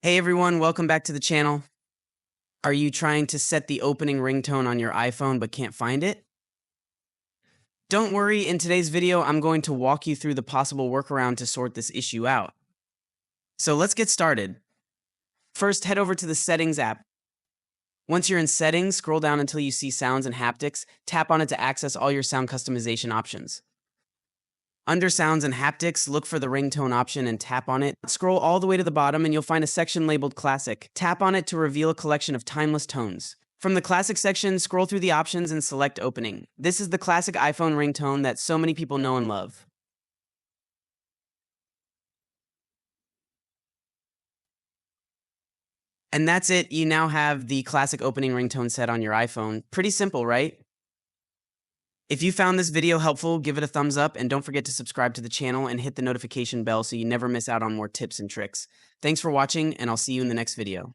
Hey everyone, welcome back to the channel. Are you trying to set the opening ringtone on your iPhone but can't find it? Don't worry, in today's video, I'm going to walk you through the possible workaround to sort this issue out. So let's get started. First, head over to the Settings app. Once you're in Settings, scroll down until you see Sounds and Haptics. Tap on it to access all your sound customization options. Under Sounds and Haptics, look for the ringtone option and tap on it. Scroll all the way to the bottom and you'll find a section labeled Classic. Tap on it to reveal a collection of timeless tones. From the Classic section, scroll through the options and select Opening. This is the classic iPhone ringtone that so many people know and love. And that's it, you now have the classic opening ringtone set on your iPhone. Pretty simple, right? If you found this video helpful, give it a thumbs up and don't forget to subscribe to the channel and hit the notification bell so you never miss out on more tips and tricks. Thanks for watching and I'll see you in the next video.